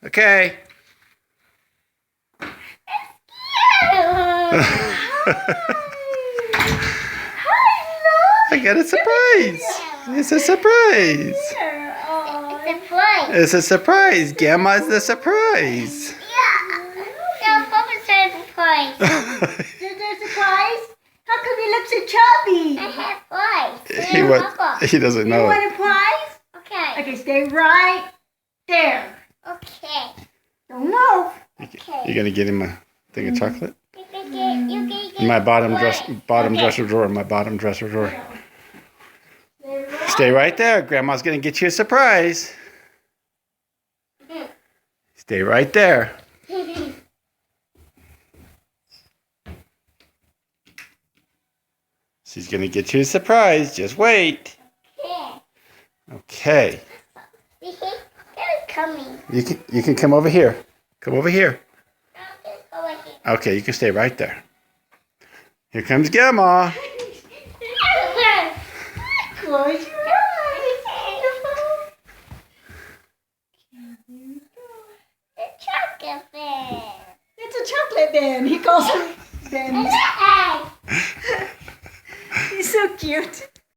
Okay. I got a surprise. It's a surprise. It's a surprise. Grandma's the surprise. Yeah, Papa said surprise. Is there a surprise? How come you look so chubby? I have prize. He doesn't You know it. want a prize? Okay. Okay, stay right there. Okay. Don't move. You gonna get him a thing of chocolate? You can get. In my bottom Okay. dresser drawer. My bottom dresser drawer. Stay right. Stay right there. Grandma's gonna get you a surprise. Stay right there. She's gonna get you a surprise. Just wait. Okay. They're coming. You can come over here. Come over here. I'll just go with you. Okay, you can stay right there. Here comes Grandma. Close your eyes. The chocolate bear. It's a chocolate Ben. He calls him Ben. He's so cute.